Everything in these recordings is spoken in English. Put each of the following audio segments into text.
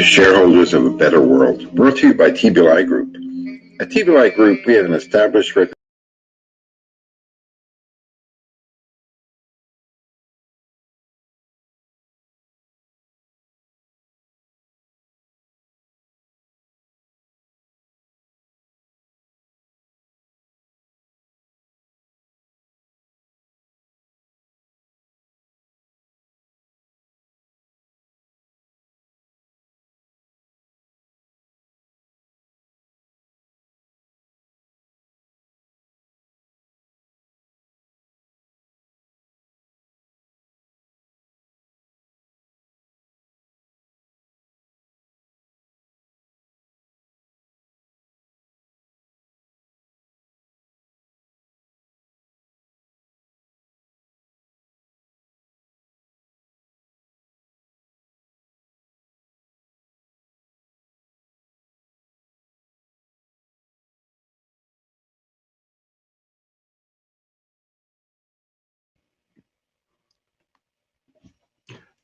to Shareholders of a Better World, brought to you by TBLI Group. At TBLI Group, we have an established reputation.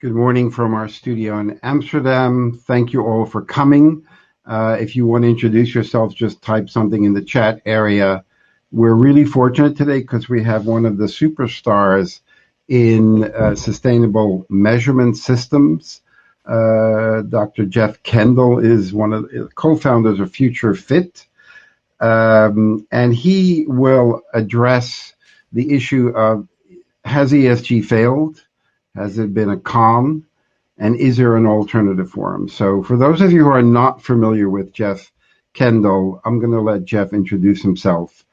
Good morning from our studio in Amsterdam. Thank you all for coming. If you want to introduce yourself, just type something in the chat area. We're really fortunate today because we have one of the superstars in sustainable measurement systems. Dr. Geoff Kendall is one of the co-founders of Future Fit, and he will address the issue of, has ESG failed? Has it been a con? And is there an alternative for him? So for those of you who are not familiar with Geoff Kendall, I'm going to let Geoff introduce himself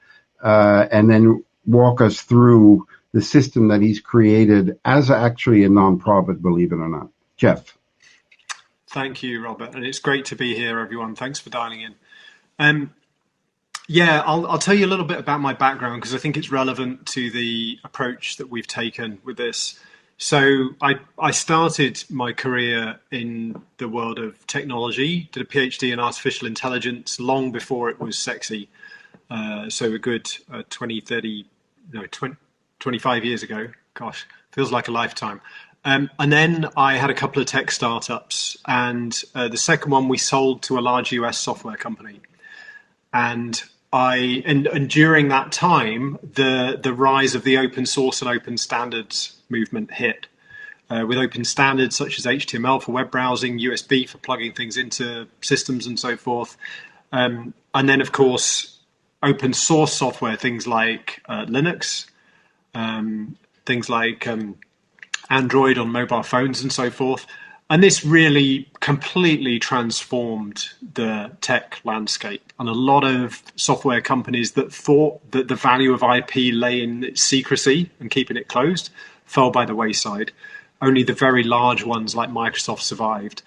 and then walk us through the system that he's created as actually a nonprofit, believe it or not. Geoff. Thank you, Robert. And it's great to be here, everyone. Thanks for dialing in. I'll tell you a little bit about my background because I think it's relevant to the approach that we've taken with this. So I started my career in the world of technology, did a PhD in artificial intelligence long before it was sexy. So a good 25 years ago. Gosh, feels like a lifetime. And then I had a couple of tech startups, and the second one we sold to a large US software company. And during that time, the rise of the open source and open standards movement hit with open standards such as HTML for web browsing, USB for plugging things into systems and so forth. And then, of course, open source software, things like Linux, things like Android on mobile phones and so forth. And this really completely transformed the tech landscape. And a lot of software companies that thought that the value of IP lay in its secrecy and keeping it closed fell by the wayside. Only the very large ones like Microsoft survived.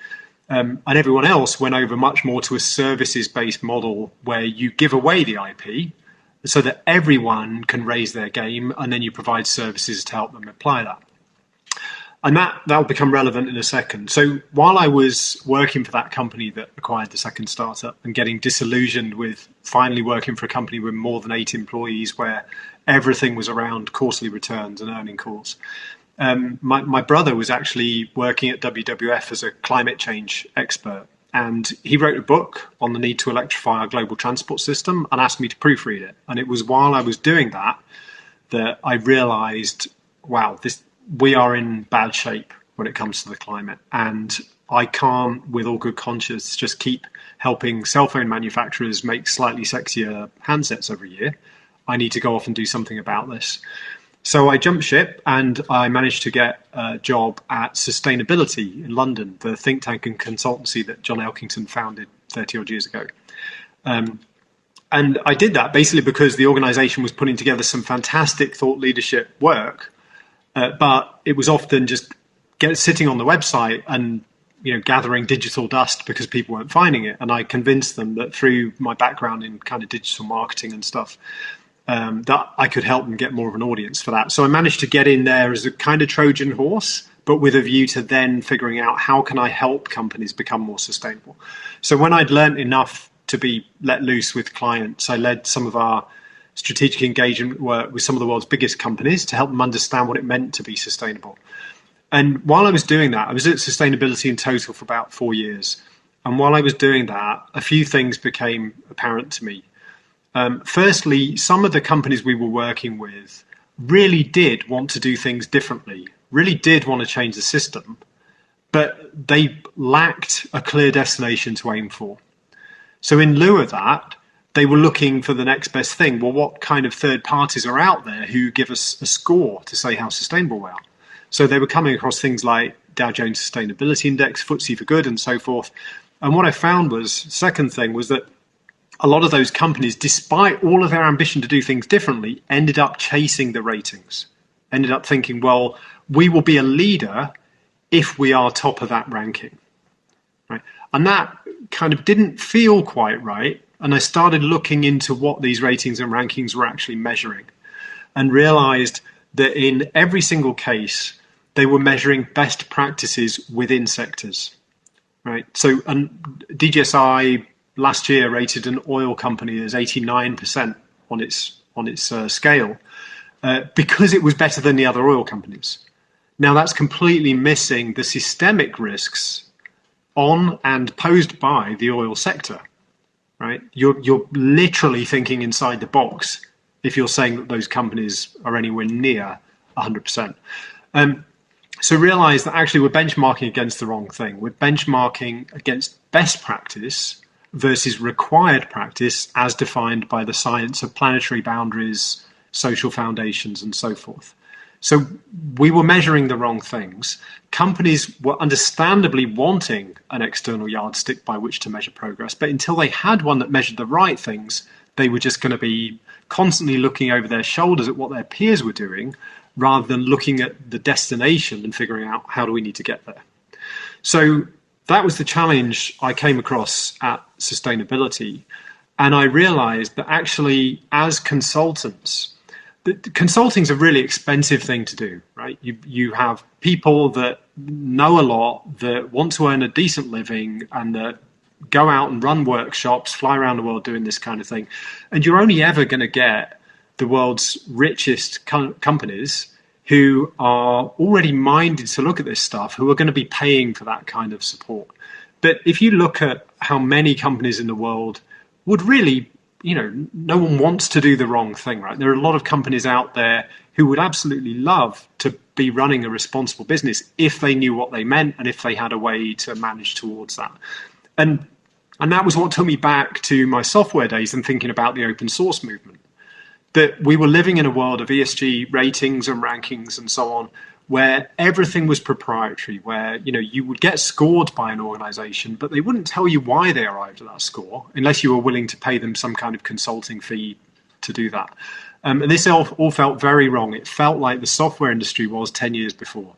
And everyone else went over much more to a services-based model where you give away the IP so that everyone can raise their game, and then you provide services to help them apply that. And that'll become relevant in a second. So while I was working for that company that acquired the second startup and getting disillusioned with finally working for a company with more than 8 employees where everything was around quarterly returns and earning calls, my brother was actually working at WWF as a climate change expert. And he wrote a book on the need to electrify our global transport system and asked me to proofread it. And it was while I was doing that I realized, wow, we are in bad shape when it comes to the climate. And I can't, with all good conscience, just keep helping cell phone manufacturers make slightly sexier handsets every year. I need to go off and do something about this. So I jumped ship and I managed to get a job at Sustainability in London, the think tank and consultancy that John Elkington founded 30 odd years ago. And I did that basically because the organization was putting together some fantastic thought leadership work. But it was often just sitting on the website and gathering digital dust because people weren't finding it. And I convinced them that through my background in kind of digital marketing and stuff, that I could help them get more of an audience for that. So I managed to get in there as a kind of Trojan horse, but with a view to then figuring out how can I help companies become more sustainable. So when I'd learned enough to be let loose with clients, I led some of our strategic engagement work with some of the world's biggest companies to help them understand what it meant to be sustainable. And while I was doing that, I was at Sustainability in total for about 4 years. And while I was doing that, a few things became apparent to me. Firstly, some of the companies we were working with really did want to do things differently, really did want to change the system, but they lacked a clear destination to aim for. So in lieu of that, they were looking for the next best thing. Well, what kind of third parties are out there who give us a score to say how sustainable we are? So they were coming across things like Dow Jones Sustainability Index, FTSE for Good, and so forth. And what I found was, second thing, was that a lot of those companies, despite all of their ambition to do things differently, ended up chasing the ratings, ended up thinking, well, we will be a leader if we are top of that ranking, right? And that kind of didn't feel quite right. And I started looking into what these ratings and rankings were actually measuring and realized that in every single case, they were measuring best practices within sectors, right? So and DJSI last year rated an oil company as 89% on its scale because it was better than the other oil companies. Now that's completely missing the systemic risks on and posed by the oil sector, right? You're literally thinking inside the box if you're saying that those companies are anywhere near 100%. So realize that actually we're benchmarking against the wrong thing. We're benchmarking against best practice versus required practice as defined by the science of planetary boundaries, social foundations, and so forth. So we were measuring the wrong things. Companies were understandably wanting an external yardstick by which to measure progress, but until they had one that measured the right things, they were just going to be constantly looking over their shoulders at what their peers were doing rather than looking at the destination and figuring out how do we need to get there. So that was the challenge I came across at sustainability. And I realized that actually as consultants, consulting is a really expensive thing to do, right? You have people that know a lot, that want to earn a decent living, and that go out and run workshops, fly around the world doing this kind of thing. And you're only ever going to get the world's richest companies who are already minded to look at this stuff, who are going to be paying for that kind of support. But if you look at how many companies in the world would really, no one wants to do the wrong thing, right? There are a lot of companies out there who would absolutely love to be running a responsible business if they knew what they meant and if they had a way to manage towards that. And that was what took me back to my software days and thinking about the open source movement. That we were living in a world of ESG ratings and rankings and so on, where everything was proprietary, where you would get scored by an organization, but they wouldn't tell you why they arrived at that score unless you were willing to pay them some kind of consulting fee to do that. And this all felt very wrong. It felt like the software industry was 10 years before.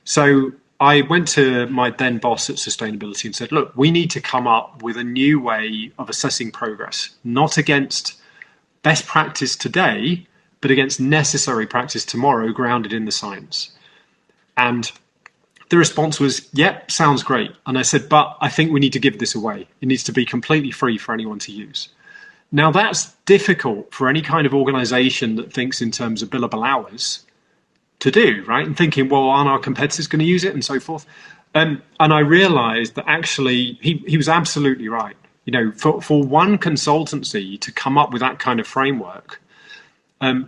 So I went to my then boss at sustainability and said, look, we need to come up with a new way of assessing progress, not against best practice today, but against necessary practice tomorrow, grounded in the science. And the response was, yep, sounds great. And I said, but I think we need to give this away. It needs to be completely free for anyone to use. Now, that's difficult for any kind of organization that thinks in terms of billable hours to do, right? And thinking, well, aren't our competitors going to use it and so forth? And I realized that actually he was absolutely right. For one consultancy to come up with that kind of framework,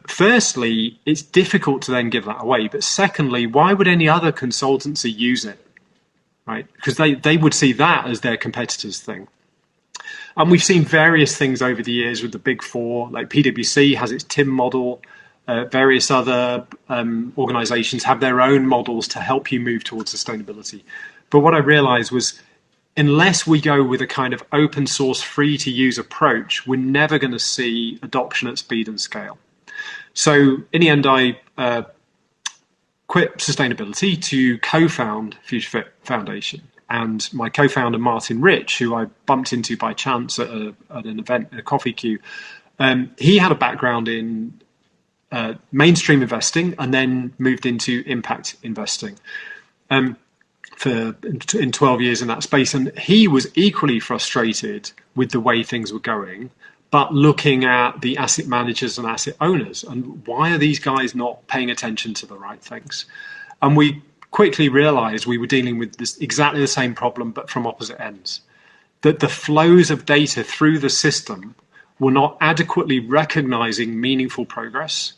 firstly, it's difficult to then give that away. But secondly, why would any other consultancy use it, right? Because they would see that as their competitors' thing. And we've seen various things over the years with the big four, like PwC has its TIM model. Various other organizations have their own models to help you move towards sustainability. But what I realized was, unless we go with a kind of open source, free to use approach, we're never going to see adoption at speed and scale. So in the end, I quit sustainability to co-found Future Fit Foundation. And my co-founder, Martin Rich, who I bumped into by chance at an event, a coffee queue, he had a background in mainstream investing and then moved into impact investing. In 12 years in that space. And he was equally frustrated with the way things were going, but looking at the asset managers and asset owners and why are these guys not paying attention to the right things? And we quickly realized we were dealing with this exactly the same problem, but from opposite ends. that the flows of data through the system were not adequately recognizing meaningful progress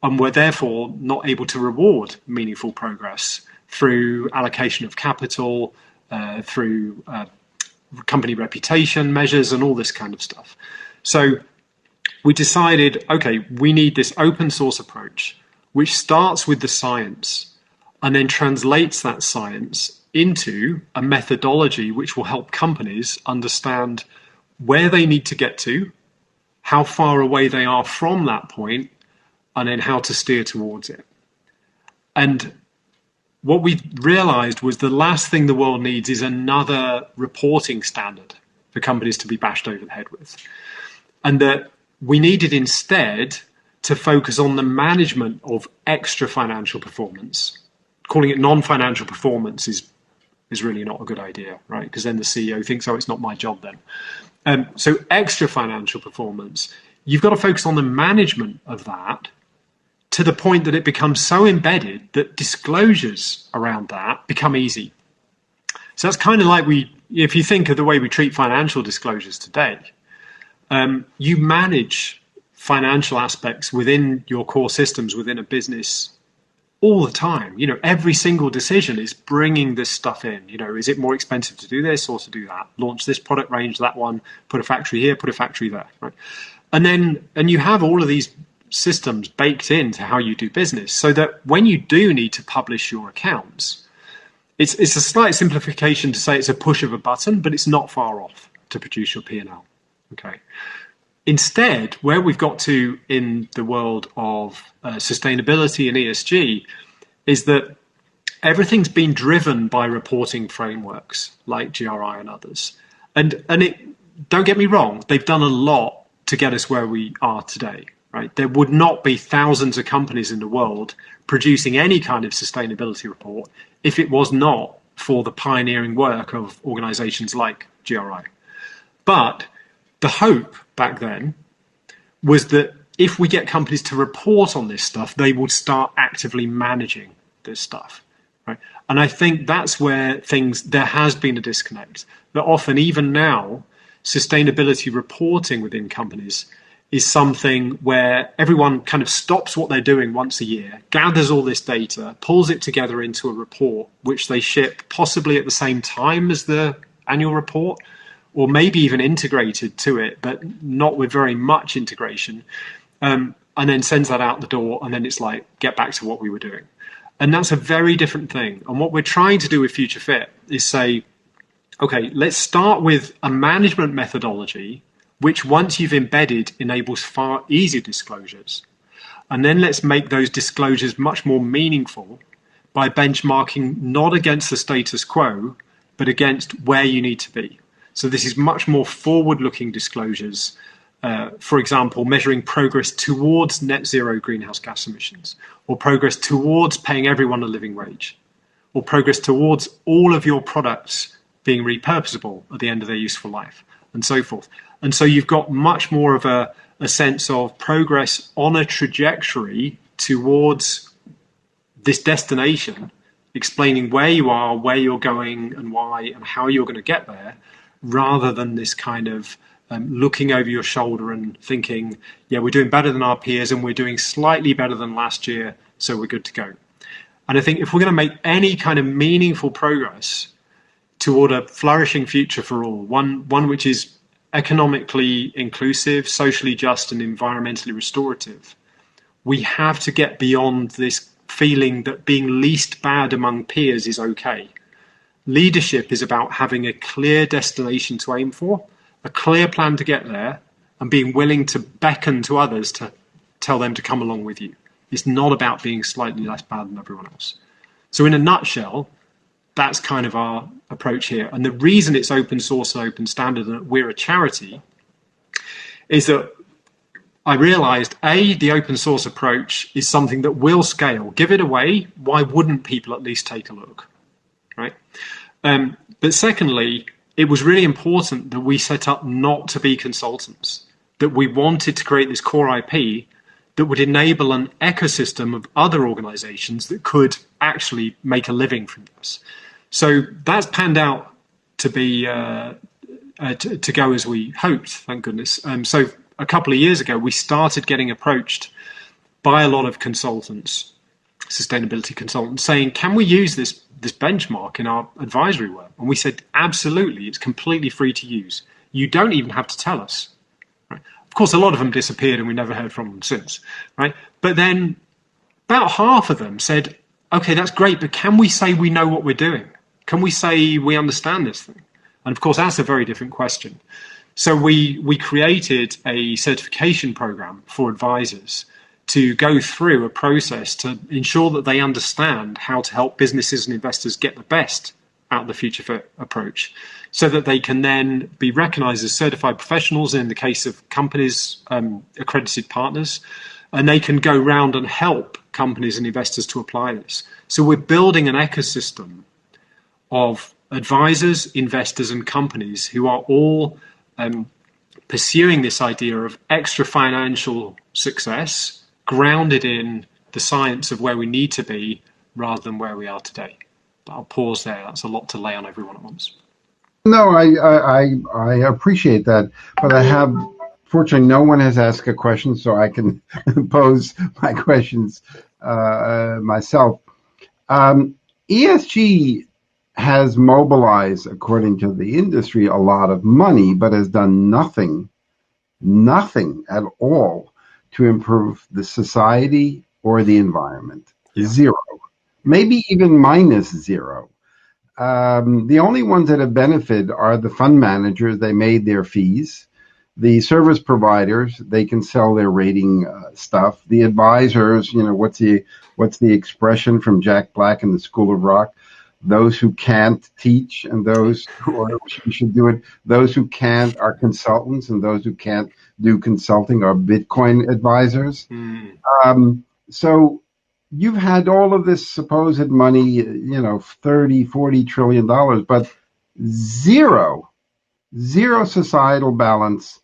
and were therefore not able to reward meaningful progress through allocation of capital, through company reputation measures and all this kind of stuff. So we decided, okay, we need this open source approach, which starts with the science and then translates that science into a methodology which will help companies understand where they need to get to, how far away they are from that point, and then how to steer towards it. And what we realized was the last thing the world needs is another reporting standard for companies to be bashed over the head with. And that we needed instead to focus on the management of extra financial performance. Calling it non-financial performance is really not a good idea, right? Because then the CEO thinks, oh, it's not my job then. So extra financial performance, you've got to focus on the management of that to the point that it becomes so embedded that disclosures around that become easy. So that's kind of like if you think of the way we treat financial disclosures today, you manage financial aspects within your core systems within a business all the time. Every single decision is bringing this stuff in. Is it more expensive to do this or to do that? Launch this product range, that one, put a factory here, put a factory there, right? And you have all of these systems baked into how you do business so that when you do need to publish your accounts, it's a slight simplification to say it's a push of a button, but it's not far off to produce your P&L. Okay. Instead, where we've got to in the world of sustainability and ESG is that everything's been driven by reporting frameworks like GRI and others. And don't get me wrong, they've done a lot to get us where we are today. Right? There would not be thousands of companies in the world producing any kind of sustainability report if it was not for the pioneering work of organizations like GRI. But the hope back then was that if we get companies to report on this stuff, they would start actively managing this stuff. Right? And I think that's where there has been a disconnect. That often, even now, sustainability reporting within companies is something where everyone kind of stops what they're doing once a year, gathers all this data, pulls it together into a report, which they ship possibly at the same time as the annual report, or maybe even integrated to it, but not with very much integration, and then sends that out the door, and then it's like, get back to what we were doing. And that's a very different thing. And what we're trying to do with Future Fit is say, okay, let's start with a management methodology which once you've embedded enables far easier disclosures. And then let's make those disclosures much more meaningful by benchmarking not against the status quo, but against where you need to be. So this is much more forward-looking disclosures. For example, measuring progress towards net zero greenhouse gas emissions, or progress towards paying everyone a living wage, or progress towards all of your products being repurposable at the end of their useful life, and so forth. And so you've got much more of a sense of progress on a trajectory towards this destination, explaining where you are, where you're going, and why, and how you're going to get there, rather than this kind of looking over your shoulder and thinking, yeah, we're doing better than our peers and we're doing slightly better than last year, so we're good to go. And I think if we're going to make any kind of meaningful progress toward a flourishing future for all, one which is economically inclusive, socially just, and environmentally restorative, we have to get beyond this feeling that being least bad among peers is okay. Leadership is about having a clear destination to aim for, a clear plan to get there, and being willing to beckon to others to tell them to come along with you. It's not about being slightly less bad than everyone else. So in a nutshell, that's kind of our approach here. And the reason it's open source and open standard and that we're a charity is that I realized, the open source approach is something that will scale. Give it away. Why wouldn't people at least take a look? Right? But secondly, it was really important that we set up not to be consultants, that we wanted to create this core IP that would enable an ecosystem of other organizations that could actually make a living from this. So that's panned out to be to go as we hoped, thank goodness. So a couple of years ago, we started getting approached by a lot of consultants, sustainability consultants, saying, can we use this benchmark in our advisory work? And we said, absolutely, it's completely free to use. You don't even have to tell us. Right? Of course, a lot of them disappeared and we never heard from them since. Right? But then about half of them said, okay, that's great, but can we say we know what we're doing? Can we say we understand this thing? And of course, that's a very different question. So we created a certification program for advisors to go through a process to ensure that they understand how to help businesses and investors get the best out of the Future Fit approach, so that they can then be recognized as certified professionals in the case of companies, accredited partners, and they can go round and help companies and investors to apply this. So we're building an ecosystem of advisors, investors, and companies who are all pursuing this idea of extra financial success grounded in the science of where we need to be rather than where we are today. But I'll pause there. That's a lot to lay on everyone at once. No, I appreciate that, but fortunately, no one has asked a question, so I can pose my questions myself. ESG has mobilized, according to the industry, a lot of money, but has done nothing at all to improve the society or the environment. Yeah. Zero. Maybe even minus zero. The only ones that have benefited are the fund managers. They made their fees. The service providers, they can sell their rating stuff. The advisors, what's the expression from Jack Black in the School of Rock? Those who can't teach and those who should do it. Those who can't are consultants, and those who can't do consulting are Bitcoin advisors. So you've had all of this supposed money, $30-40 trillion, but zero societal balance,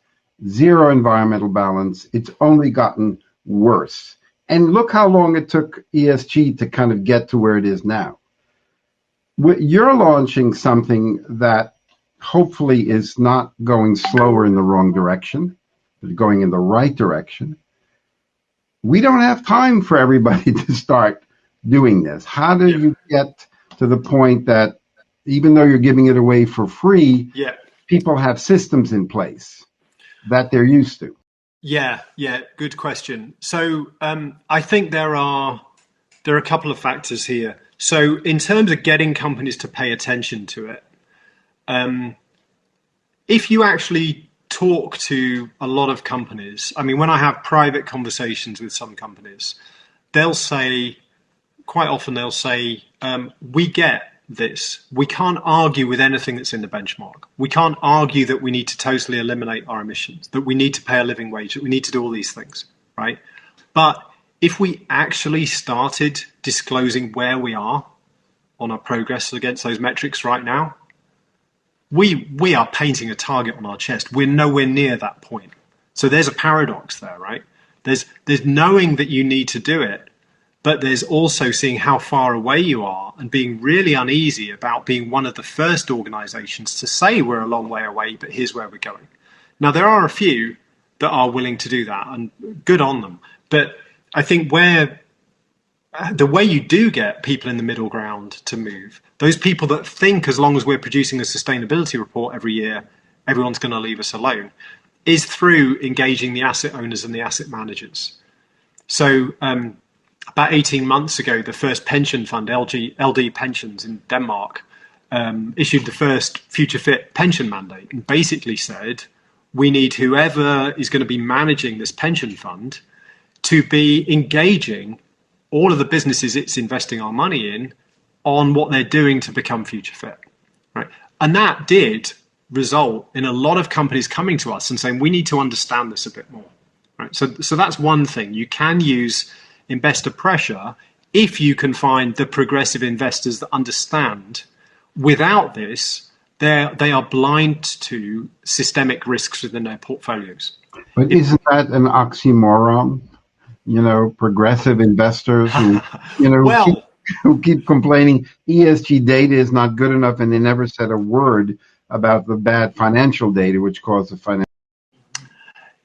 zero environmental balance. It's only gotten worse. And look how long it took ESG to kind of get to where it is now. You're launching something that hopefully is not going slower in the wrong direction, but going in the right direction. We don't have time for everybody to start doing this. How do you get to the point that even though you're giving it away for free, people have systems in place that they're used to? Yeah, good question. So I think there are a couple of factors here. So in terms of getting companies to pay attention to it, if you actually talk to a lot of companies, I mean, when I have private conversations with some companies, quite often they'll say, we get this. We can't argue with anything that's in the benchmark. We can't argue that we need to totally eliminate our emissions, that we need to pay a living wage, that we need to do all these things, right? But if we actually started disclosing where we are on our progress against those metrics right now, we are painting a target on our chest. We're nowhere near that point. So there's a paradox there, right? There's knowing that you need to do it, but there's also seeing how far away you are and being really uneasy about being one of the first organizations to say we're a long way away, but here's where we're going. Now, there are a few that are willing to do that, and good on them. But I think the way you do get people in the middle ground to move, those people that think as long as we're producing a sustainability report every year, everyone's going to leave us alone, is through engaging the asset owners and the asset managers. So about 18 months ago, the first pension fund, LD Pensions in Denmark, issued the first Future Fit pension mandate and basically said, we need whoever is going to be managing this pension fund to be engaging all of the businesses it's investing our money in on what they're doing to become Future Fit, right? And that did result in a lot of companies coming to us and saying, we need to understand this a bit more, right? So that's one thing. You can use investor pressure if you can find the progressive investors that understand. Without this, they are blind to systemic risks within their portfolios. But isn't that an oxymoron? Progressive investors who, who keep complaining ESG data is not good enough, and they never said a word about the bad financial data, which caused the financial.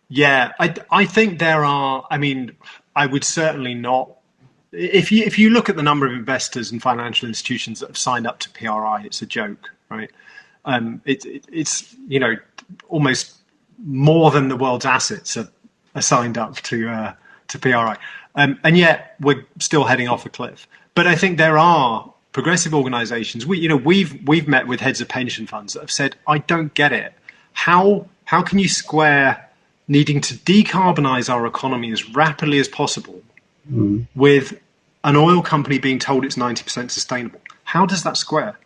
Yeah, I think there are. I mean, I would certainly not. If you look at the number of investors and financial institutions that have signed up to PRI, it's a joke, right? It's almost more than the world's assets are signed up to PRI, and yet we're still heading off a cliff. But I think there are progressive organisations. We've met with heads of pension funds that have said, I don't get it. How can you square needing to decarbonise our economy as rapidly as possible with an oil company being told it's 90% sustainable? How does that square?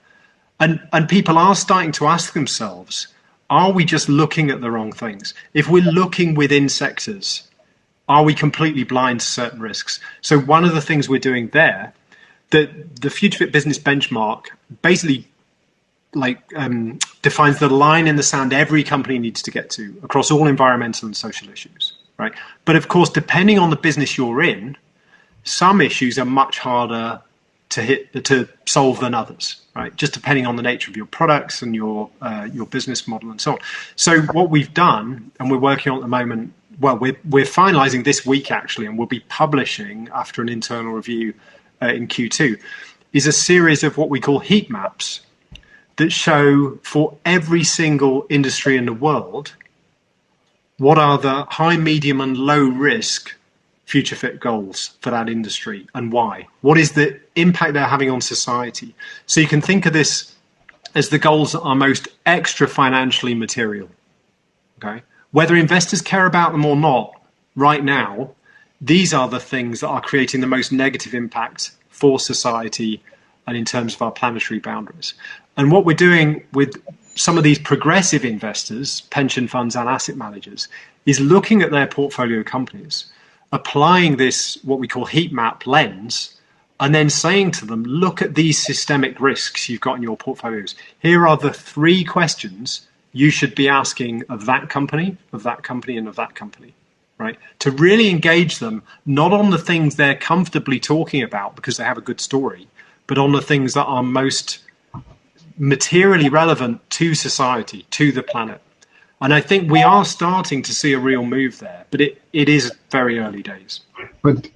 And people are starting to ask themselves, are we just looking at the wrong things? If we're looking within sectors, are we completely blind to certain risks? So one of the things we're doing there, the Future Fit Business Benchmark basically defines the line in the sand every company needs to get to across all environmental and social issues, right? But of course, depending on the business you're in, some issues are much harder to solve than others, right? Just depending on the nature of your products and your business model and so on. So what we've done, and we're working on at the moment, well, we're finalising this week actually, and we'll be publishing after an internal review in Q2, is a series of what we call heat maps that show for every single industry in the world what are the high, medium, and low risk future fit goals for that industry and why. What is the impact they're having on society? So you can think of this as the goals that are most extra financially material. Okay, whether investors care about them or not, right now, these are the things that are creating the most negative impact for society and in terms of our planetary boundaries. And what we're doing with some of these progressive investors, pension funds and asset managers, is looking at their portfolio companies, applying this, what we call heat map lens, and then saying to them, look at these systemic risks you've got in your portfolios. Here are the 3 questions you should be asking of that company, and of that company, right? To really engage them, not on the things they're comfortably talking about because they have a good story, but on the things that are most materially relevant to society, to the planet. And I think we are starting to see a real move there, but it is very early days. But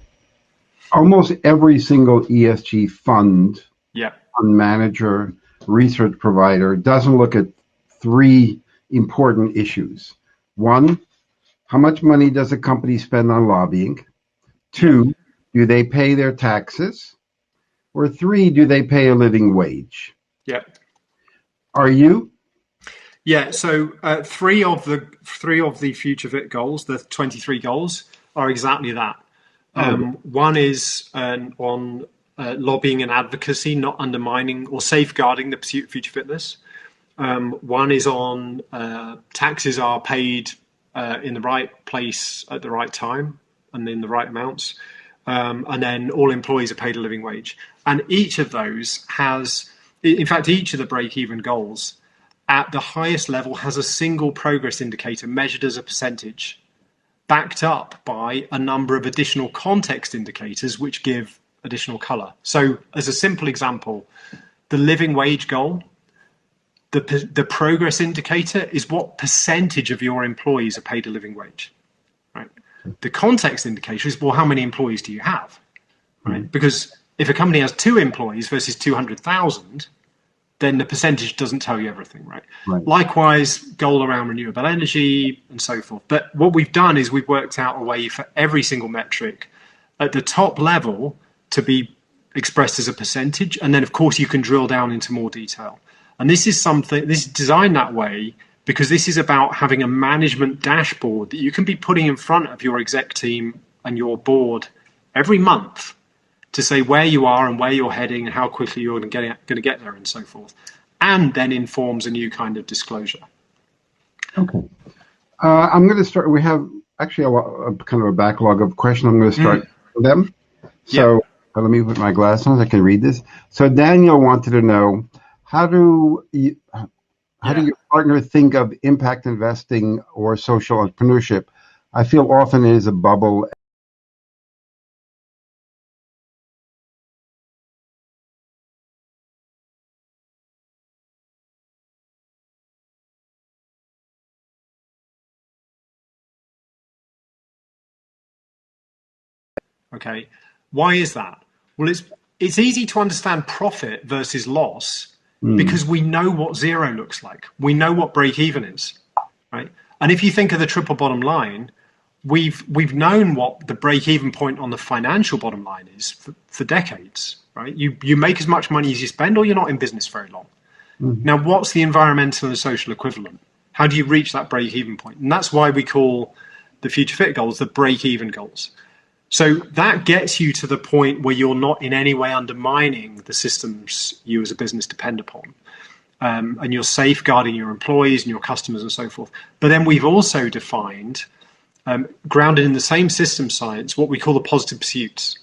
almost every single ESG fund, fund manager, research provider doesn't look at 3 important issues. 1, how much money does a company spend on lobbying? 2, do they pay their taxes? Or 3, do they pay a living wage? Yeah. Are you? Yeah, so 3 of the Future Fit goals, the 23 goals, are exactly that. One is on lobbying and advocacy, not undermining or safeguarding the pursuit of future fitness. One is on taxes are paid in the right place at the right time and in the right amounts. And then all employees are paid a living wage. And each of those has, in fact, each of the break-even goals at the highest level has a single progress indicator measured as a percentage, backed up by a number of additional context indicators which give additional color. So as a simple example, the living wage goal, the progress indicator is what percentage of your employees are paid a living wage, right? The context indicator is, well, how many employees do you have, right? Because if a company has 2 employees versus 200,000, then the percentage doesn't tell you everything, right? Likewise, goal around renewable energy and so forth. But what we've done is we've worked out a way for every single metric at the top level to be expressed as a percentage. And then, of course, you can drill down into more detail. And this is designed that way because this is about having a management dashboard that you can be putting in front of your exec team and your board every month to say where you are and where you're heading and how quickly you're going to get there and so forth, and then informs a new kind of disclosure. Okay. I'm going to start. We have actually a kind of a backlog of questions. I'm going to start with them. So let me put my glasses on so I can read this. So Daniel wanted to know, how do your partner think of impact investing or social entrepreneurship? I feel often it is a bubble. Okay, why is that? Well, it's easy to understand profit versus loss because we know what zero looks like. We know what break even is, right? And if you think of the triple bottom line, we've known what the break even point on the financial bottom line is for decades, right? You make as much money as you spend, or you're not in business very long. Now, what's the environmental and social equivalent? How do you reach that break even point? And that's why we call the Future Fit goals the break even goals. So that gets you to the point where you're not in any way undermining the systems you as a business depend upon. And you're safeguarding your employees and your customers and so forth. But then we've also defined, grounded in the same system science, what we call the positive pursuits.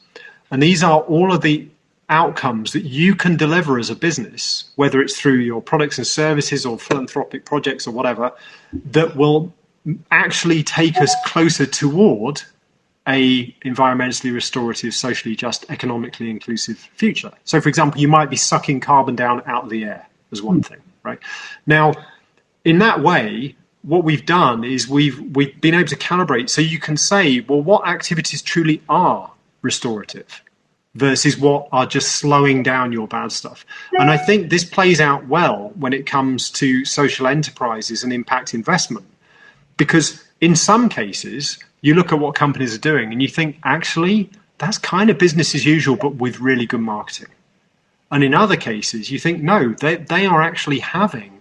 And these are all of the outcomes that you can deliver as a business, whether it's through your products and services or philanthropic projects or whatever, that will actually take us closer toward a environmentally restorative, socially just, economically inclusive future. So, for example, you might be sucking carbon down out of the air as one thing, right? Now, in that way, what we've done is we've been able to calibrate so you can say, well, what activities truly are restorative versus what are just slowing down your bad stuff. And I think this plays out well when it comes to social enterprises and impact investment, because in some cases, you look at what companies are doing and you think, actually, that's kind of business as usual, but with really good marketing. And in other cases, you think, no, they are actually having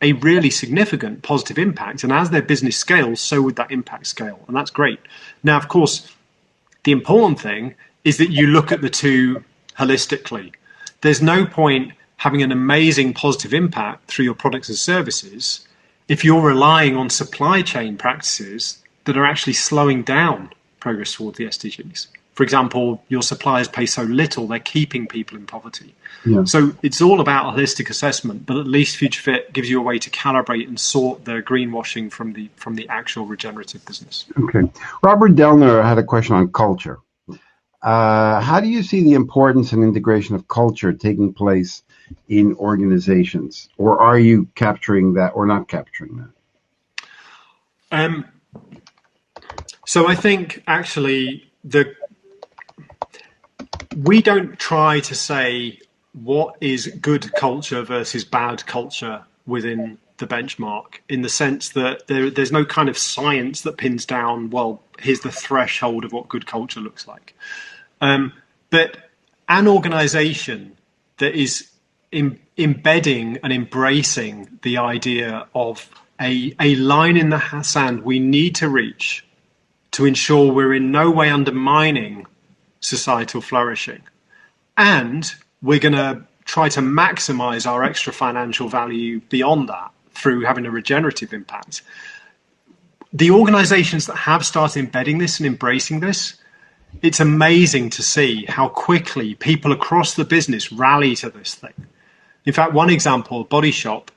a really significant positive impact. And as their business scales, so would that impact scale. And that's great. Now, of course, the important thing is that you look at the two holistically. There's no point having an amazing positive impact through your products and services if you're relying on supply chain practices that are actually slowing down progress towards the SDGs. For example, your suppliers pay so little, they're keeping people in poverty. Yeah. So it's all about a holistic assessment, but at least Future Fit gives you a way to calibrate and sort the greenwashing from the actual regenerative business. Okay. Robert Delner had a question on culture. How do you see the importance and integration of culture taking place in organizations? Or are you capturing that or not capturing that? So I think actually we don't try to say what is good culture versus bad culture within the benchmark, in the sense that there's no kind of science that pins down, well, here's the threshold of what good culture looks like. But an organization that is embedding and embracing the idea of a line in the sand we need to reach to ensure we're in no way undermining societal flourishing, and we're going to try to maximize our extra financial value beyond that through having a regenerative impact. The organizations that have started embedding this and embracing this, it's amazing to see how quickly people across the business rally to this thing. In fact, one example, Body Shop,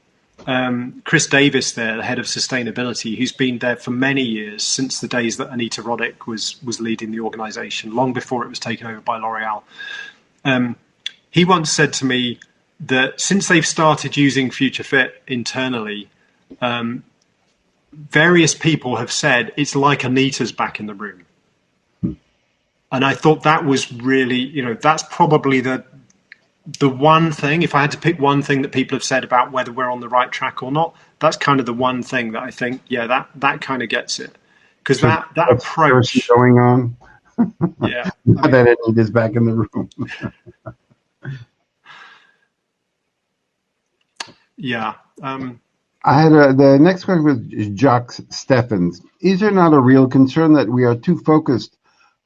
Chris Davis there, the head of sustainability, who's been there for many years, since the days that Anita Roddick was leading the organization, long before it was taken over by L'Oreal. He once said to me that since they've started using Future Fit internally, various people have said it's like Anita's back in the room. And I thought that was really, that's probably the one thing, if I had to pick one thing that people have said about whether we're on the right track or not, that's kind of the one thing that I think, yeah, that kind of gets it. Because that approach going on. Yeah. That it is back in the room. Yeah. I had the next question was Jacques Steffens. Is there not a real concern that we are too focused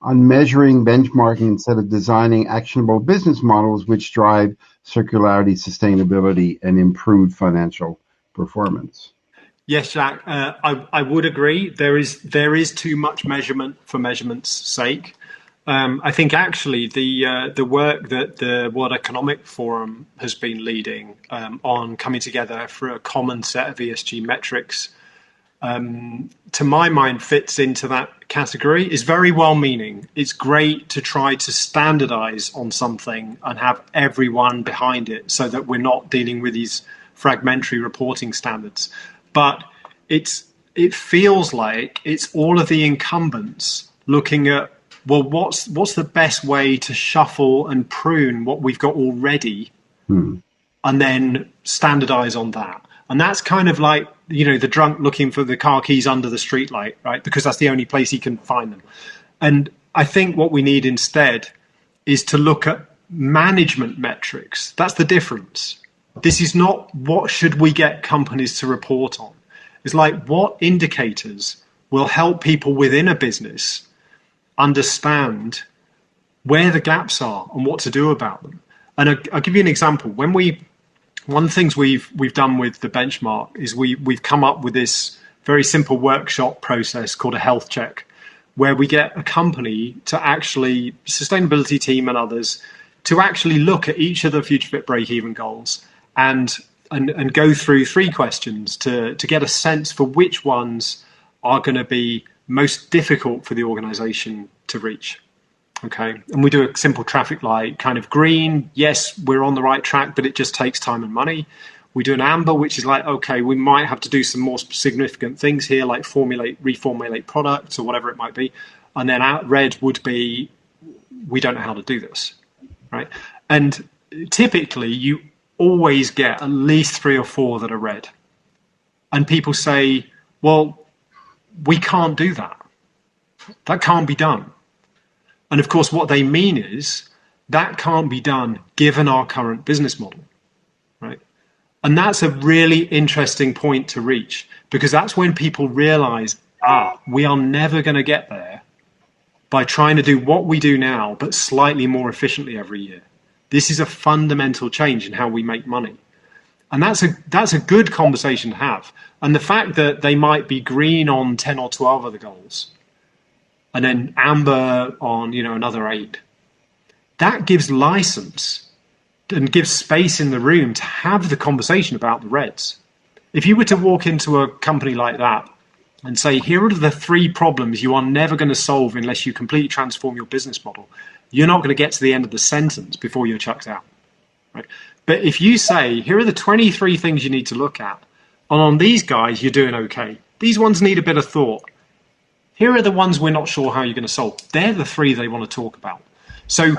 on measuring benchmarking instead of designing actionable business models which drive circularity, sustainability, and improved financial performance? Yes, Jack, I would agree. There is too much measurement for measurement's sake. I think actually the work that the World Economic Forum has been leading on coming together for a common set of ESG metrics, to my mind, fits into that category, is very well-meaning. It's great to try to standardize on something and have everyone behind it so that we're not dealing with these fragmentary reporting standards. But it feels like it's all of the incumbents looking at well, what's the best way to shuffle and prune what we've got already, and then standardize on that. And that's kind of like, the drunk looking for the car keys under the streetlight, right? Because that's the only place he can find them. And I think what we need instead is to look at management metrics. That's the difference. This is not what should we get companies to report on. It's like, what indicators will help people within a business understand where the gaps are and what to do about them. And I'll give you an example. One of the things we've done with the benchmark is we've come up with this very simple workshop process called a health check, where we get a company to actually, sustainability team and others, to actually look at each of the future fit break-even goals and go through 3 questions to get a sense for which ones are going to be most difficult for the organization to reach. Okay. And we do a simple traffic light, kind of green. Yes, we're on the right track, but it just takes time and money. We do an amber, which is like, okay, we might have to do some more significant things here, like reformulate products or whatever it might be. And then red would be, we don't know how to do this, right? And typically you always get at least 3 or 4 that are red. And people say, well, we can't do that. That can't be done. And of course, what they mean is that can't be done given our current business model, right? And that's a really interesting point to reach, because that's when people realize, we are never going to get there by trying to do what we do now, but slightly more efficiently every year. This is a fundamental change in how we make money. And that's a good conversation to have. And the fact that they might be green on 10 or 12 of the goals, and then amber on, another 8, that gives license and gives space in the room to have the conversation about the reds. If you were to walk into a company like that and say, here are the 3 problems you are never going to solve unless you completely transform your business model, you're not going to get to the end of the sentence before you're chucked out, right? But if you say, here are the 23 things you need to look at, and on these guys, you're doing okay. These ones need a bit of thought. Here are the ones we're not sure how you're going to solve. They're the 3 they want to talk about. So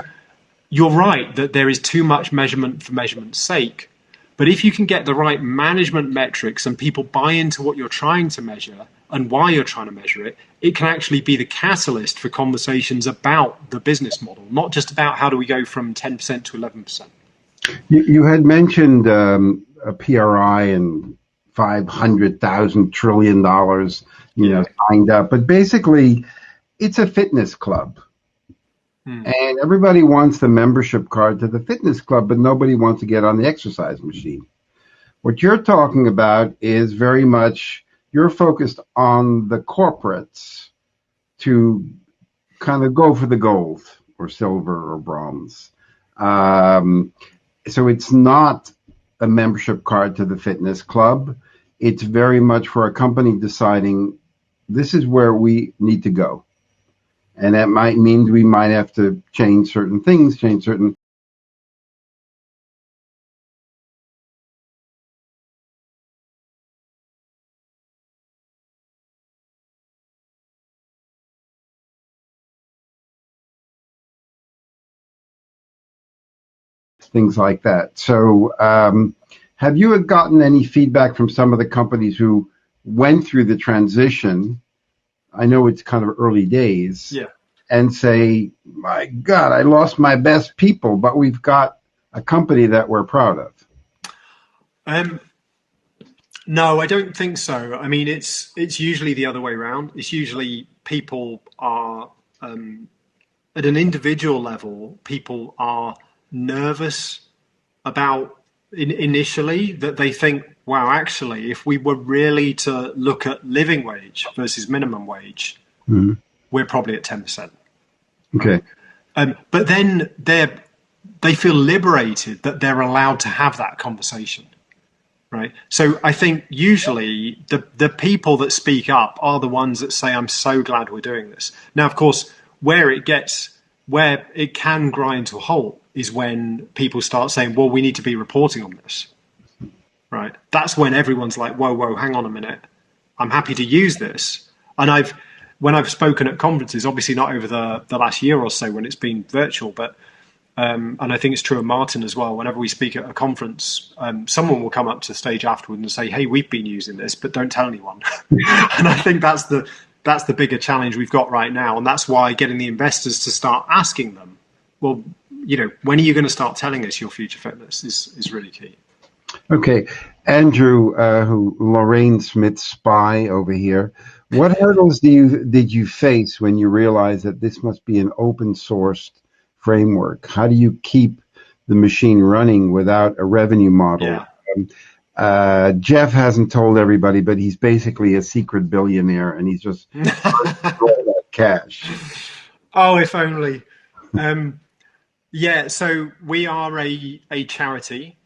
you're right that there is too much measurement for measurement's sake. But if you can get the right management metrics and people buy into what you're trying to measure and why you're trying to measure it, it can actually be the catalyst for conversations about the business model, not just about how do we go from 10% to 11%. You had mentioned a PRI and $500,000 trillion, signed up. But basically, it's a fitness club. And everybody wants the membership card to the fitness club, but nobody wants to get on the exercise machine. What you're talking about is very much, you're focused on the corporates to kind of go for the gold or silver or bronze. So it's not a membership card to the fitness club. It's very much for a company deciding this is where we need to go. And that might mean we might have to change certain things, change certain. Things like that. So have you gotten any feedback from some of the companies who went through the transition? I know it's kind of early days. Yeah. And say, my God, I lost my best people, but we've got a company that we're proud of. No, I don't think so. I mean, it's usually the other way around. It's usually people are, at an individual level, people are nervous about initially that they think, wow, actually, if we were really to look at living wage versus minimum wage, we're probably at 10%. Okay. But then they feel liberated that they're allowed to have that conversation, right? So I think usually the people that speak up are the ones that say, I'm so glad we're doing this. Now, of course, where it can grind to a halt is when people start saying, well, we need to be reporting on this, right? That's when everyone's like, whoa, hang on a minute. I'm happy to use this. And when I've spoken at conferences, obviously not over the last year or so when it's been virtual, but and I think it's true of Martin as well. Whenever we speak at a conference, someone will come up to the stage afterward and say, "Hey, we've been using this, but don't tell anyone." And I think that's the bigger challenge we've got right now, and that's why getting the investors to start asking them, well, when are you going to start telling us your future fitness is really key. Okay, Andrew, who Lorraine Smith spy over here. What hurdles did you face when you realized that this must be an open sourced framework? How do you keep the machine running without a revenue model? Yeah. Geoff hasn't told everybody, but he's basically a secret billionaire, and he's just that cash. Oh, if only. So we are a charity,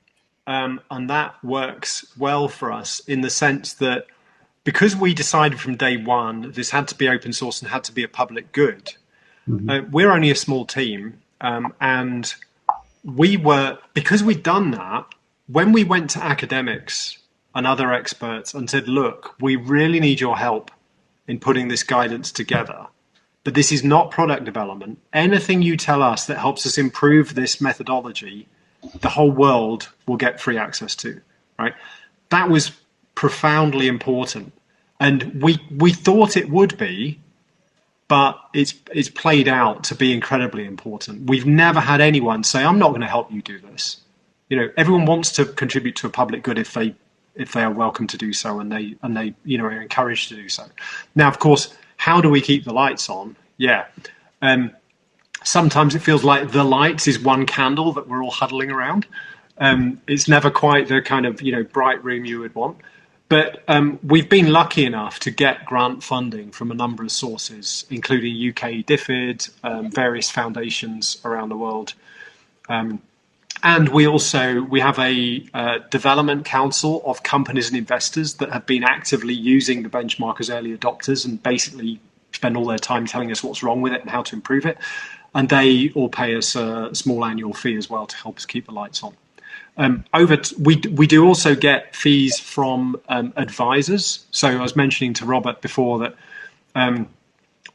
and that works well for us in the sense that because we decided from day one this had to be open source and had to be a public good. We're only a small team. And because we'd done that, when we went to academics and other experts and said, look, we really need your help in putting this guidance together, but this is not product development. Anything you tell us that helps us improve this methodology, the whole world will get free access to, right? That was profoundly important. And we thought it would be, but it's played out to be incredibly important. We've never had anyone say, "I'm not going to help you do this." Everyone wants to contribute to a public good if they are welcome to do so, and they are encouraged to do so. Now, of course, how do we keep the lights on? Yeah, sometimes it feels like the lights is one candle that we're all huddling around. It's never quite the kind of bright room you would want. But we've been lucky enough to get grant funding from a number of sources, including UK DFID, various foundations around the world. And we have a development council of companies and investors that have been actively using the benchmark as early adopters and basically spend all their time telling us what's wrong with it and how to improve it. And they all pay us a small annual fee as well to help us keep the lights on. We do also get fees from advisors. So I was mentioning to Robert before that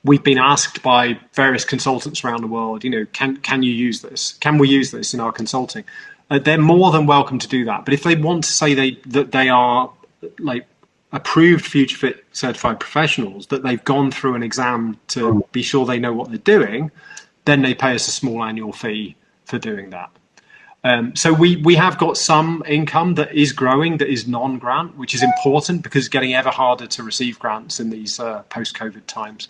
we've been asked by various consultants around the world, can you use this? Can we use this in our consulting? They're more than welcome to do that. But if they want to say that they are like approved Future Fit certified professionals, that they've gone through an exam to be sure they know what they're doing, then they pay us a small annual fee for doing that. So we have got some income that is growing, that is non-grant, which is important because it's getting ever harder to receive grants in these post-COVID times.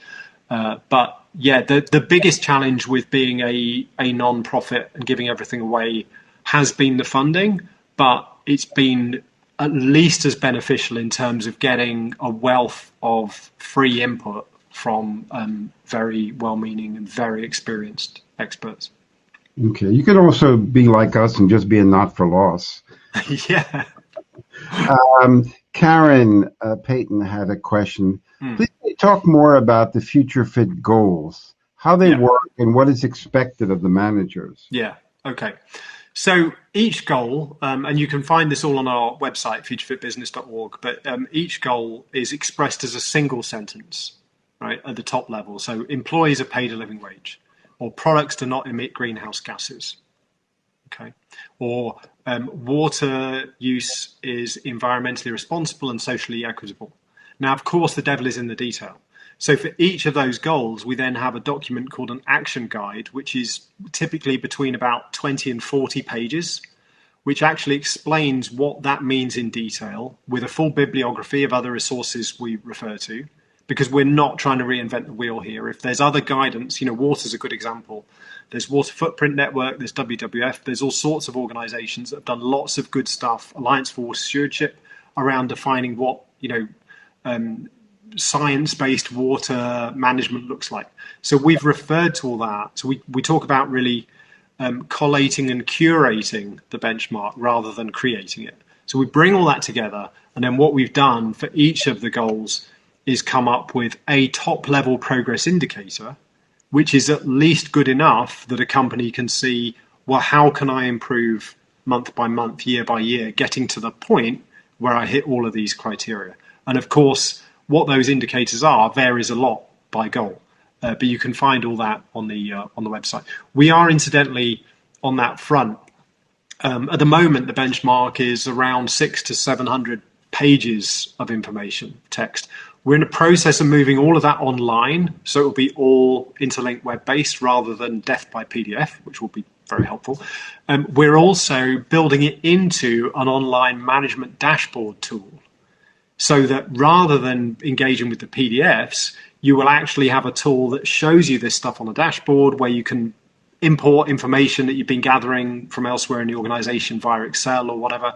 But yeah, the biggest challenge with being a non-profit and giving everything away has been the funding, but it's been at least as beneficial in terms of getting a wealth of free input from very well-meaning and very experienced experts. Okay, you could also be like us and just be a not-for-loss. Yeah. Karen Payton had a question. Please talk more about the Future Fit goals, how they work, and what is expected of the managers. Yeah, okay. So each goal, and you can find this all on our website, futurefitbusiness.org, but each goal is expressed as a single sentence, right, at the top level. So employees are paid a living wage, or products do not emit greenhouse gases, okay, or water use is environmentally responsible and socially equitable. Now, of course, the devil is in the detail. So for each of those goals, we then have a document called an action guide, which is typically between about 20 and 40 pages, which actually explains what that means in detail with a full bibliography of other resources we refer to, because we're not trying to reinvent the wheel here. If there's other guidance, water's a good example. There's Water Footprint Network, there's WWF, there's all sorts of organizations that have done lots of good stuff, Alliance for Water Stewardship, around defining what, science-based water management looks like. So we've referred to all that. So we talk about really collating and curating the benchmark rather than creating it. So we bring all that together, and then what we've done for each of the goals is come up with a top-level progress indicator, which is at least good enough that a company can see, well, how can I improve month by month, year by year, getting to the point where I hit all of these criteria. And of course, what those indicators are varies a lot by goal. But you can find all that on the website. We are incidentally on that front. At the moment, the benchmark is around 600 to 700 pages of information, text. We're in the process of moving all of that online, so it will be all interlinked web-based rather than death by PDF, which will be very helpful. We're also building it into an online management dashboard tool, so that rather than engaging with the PDFs, you will actually have a tool that shows you this stuff on a dashboard where you can import information that you've been gathering from elsewhere in the organization via Excel or whatever.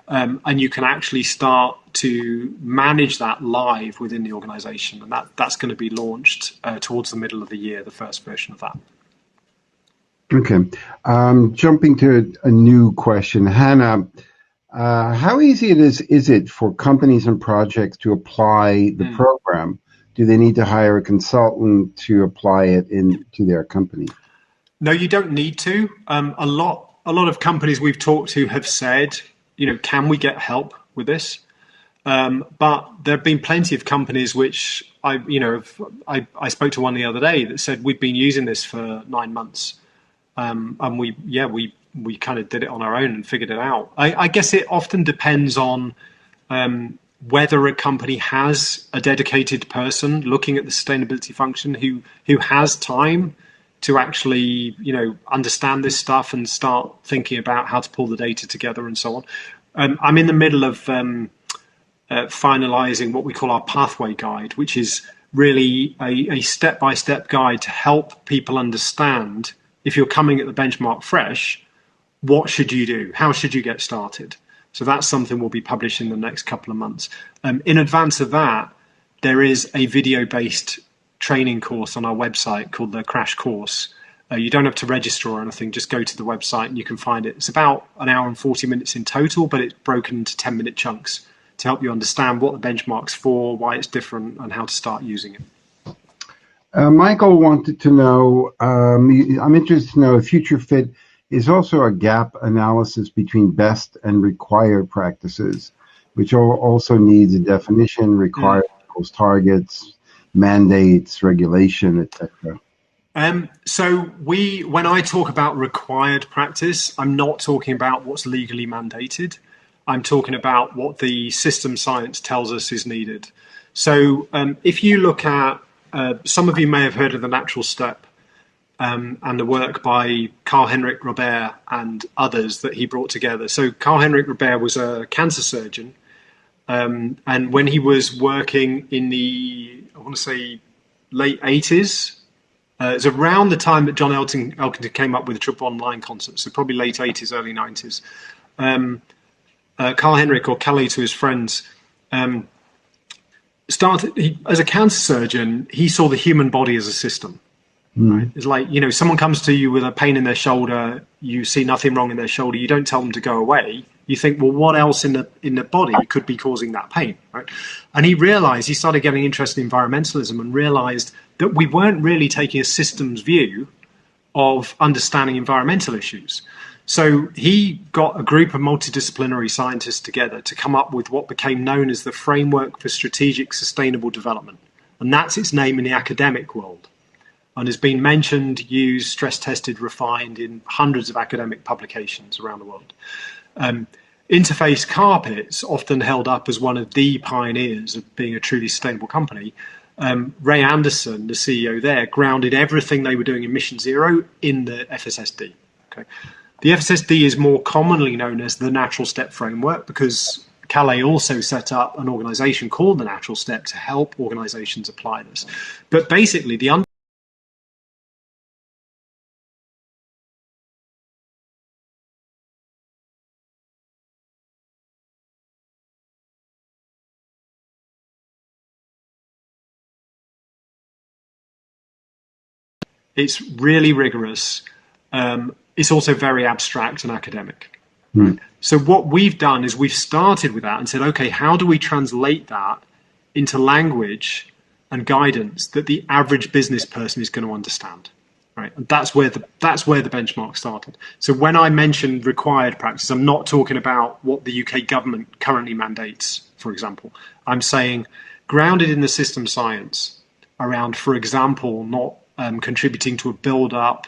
And you can actually start to manage that live within the organization. And that's going to be launched towards the middle of the year, the first version of that. Okay. Jumping to a new question. Hannah, how easy is it for companies and projects to apply the program? Do they need to hire a consultant to apply it into their company? No, you don't need to. A lot of companies we've talked to have said, can we get help with this? But there have been plenty of companies which I spoke to one the other day that said we've been using this for 9 months, and we kind of did it on our own and figured it out. I guess it often depends on whether a company has a dedicated person looking at the sustainability function who has time to actually, understand this stuff and start thinking about how to pull the data together and so on. I'm in the middle of finalizing what we call our pathway guide, which is really a step-by-step guide to help people understand, if you're coming at the benchmark fresh, what should you do? How should you get started? So that's something we'll be publishing in the next couple of months. In advance of that, there is a video-based training course on our website called the Crash Course. You don't have to register or anything, just go to the website and you can find it. It's about an hour and 40 minutes in total, but it's broken into 10-minute chunks to help you understand what the benchmark's for, why it's different, and how to start using it. Michael wanted to know, I'm interested to know if Future Fit is also a gap analysis between best and required practices, which also needs a definition, required equals targets, mandates, regulation, etc. So when I talk about required practice, I'm not talking about what's legally mandated. I'm talking about what the system science tells us is needed. So if you look at, some of you may have heard of the natural step and the work by Karl-Henrik Robert and others that he brought together. So Karl-Henrik Robert was a cancer surgeon. And when he was working in the, I want to say, late 80s, it's around the time that John Elkington came up with the triple online concept, so probably late 80s, early 90s. Karl-Henrik, or Kelly to his friends, as a cancer surgeon, he saw the human body as a system. Right? It's like, someone comes to you with a pain in their shoulder, you see nothing wrong in their shoulder, you don't tell them to go away. You think, well, what else in the body could be causing that pain, right? And he started getting interested in environmentalism and realized that we weren't really taking a systems view of understanding environmental issues. So he got a group of multidisciplinary scientists together to come up with what became known as the Framework for Strategic Sustainable Development. And that's its name in the academic world. And has been mentioned, used, stress-tested, refined in hundreds of academic publications around the world. Interface Carpets, often held up as one of the pioneers of being a truly sustainable company. Ray Anderson, the CEO there, grounded everything they were doing in Mission Zero in the FSSD. Okay. The FSSD is more commonly known as the Natural Step Framework because Calais also set up an organization called the Natural Step to help organizations apply this. But basically, it's really rigorous. It's also very abstract and academic. So what we've done is we've started with that and said, okay, how do we translate that into language and guidance that the average business person is going to understand? Right, and that's where the benchmark started. So when I mentioned required practice, I'm not talking about what the UK government currently mandates, for example. I'm saying grounded in the system science, around, for example, not contributing to a build-up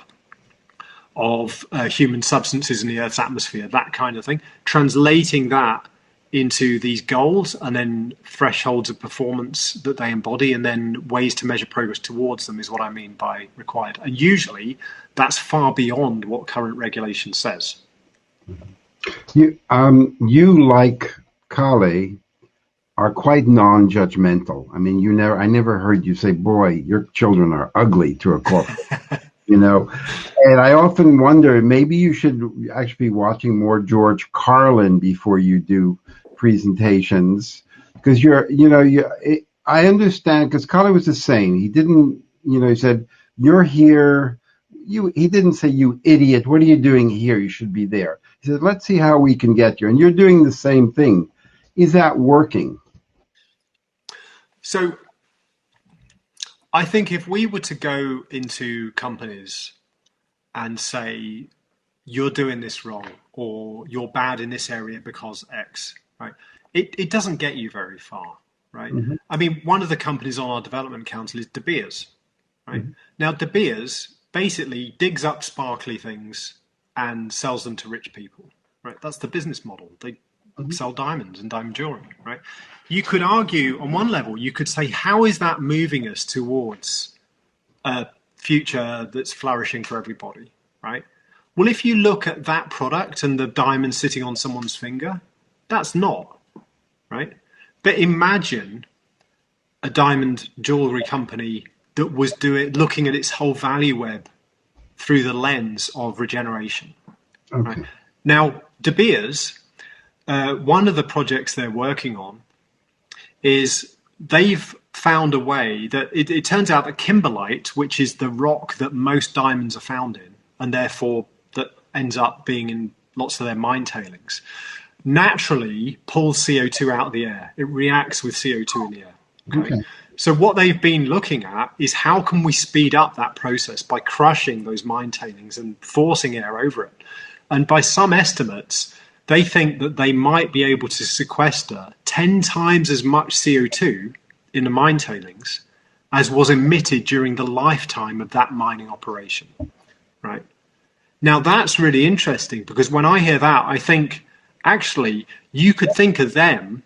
of human substances in the Earth's atmosphere, that kind of thing, translating that into these goals and then thresholds of performance that they embody and then ways to measure progress towards them is what I mean by required. And usually that's far beyond what current regulation says. You like Kale, are quite non-judgmental. I mean, I never heard you say, boy, your children are ugly to a corporate. And I often wonder, maybe you should actually be watching more George Carlin before you do presentations, because I understand, because Carlin was the same. He didn't, he said, you're here. He didn't say, you idiot, what are you doing here? You should be there. He said, let's see how we can get you. And you're doing the same thing. Is that working? So I think if we were to go into companies and say, you're doing this wrong, or you're bad in this area because X, right? It doesn't get you very far, right? Mm-hmm. I mean, one of the companies on our development council is De Beers, right? Mm-hmm. Now, De Beers basically digs up sparkly things and sells them to rich people, right? That's the business model. They sell diamonds and diamond jewelry, right? You could argue on one level, you could say, how is that moving us towards a future that's flourishing for everybody, right? Well, if you look at that product and the diamond sitting on someone's finger, that's not, right? But imagine a diamond jewelry company that was looking at its whole value web through the lens of regeneration. Okay. Right? Now, De Beers, one of the projects they're working on is they've found a way that it turns out that kimberlite, which is the rock that most diamonds are found in, and therefore that ends up being in lots of their mine tailings, naturally pulls CO2 out of the air. It reacts with CO2 in the air. Okay. So what they've been looking at is how can we speed up that process by crushing those mine tailings and forcing air over it. And by some estimates, they think that they might be able to sequester 10 times as much CO2 in the mine tailings as was emitted during the lifetime of that mining operation, right? Now, that's really interesting, because when I hear that, I think, actually, you could think of them,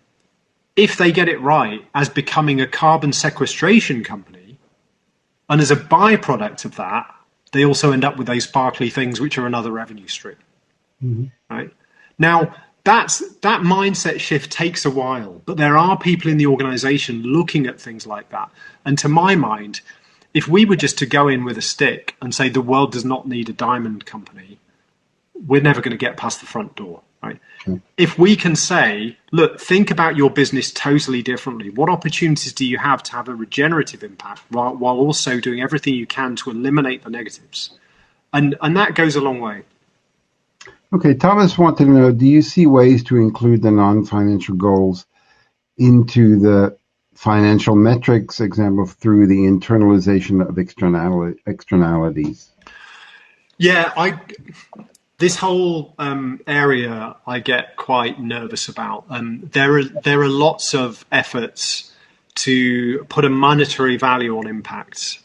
if they get it right, as becoming a carbon sequestration company. And as a byproduct of that, they also end up with those sparkly things, which are another revenue stream, right? Now, that mindset shift takes a while, but there are people in the organization looking at things like that. And to my mind, if we were just to go in with a stick and say the world does not need a diamond company, we're never going to get past the front door, right? If we can say, look, think about your business totally differently. What opportunities do you have to have a regenerative impact while also doing everything you can to eliminate the negatives? And that goes a long way. Okay, Thomas wanted to know, do you see ways to include the non-financial goals into the financial metrics, example, through the internalization of externalities? Yeah, this whole area I get quite nervous about. There are lots of efforts to put a monetary value on impacts.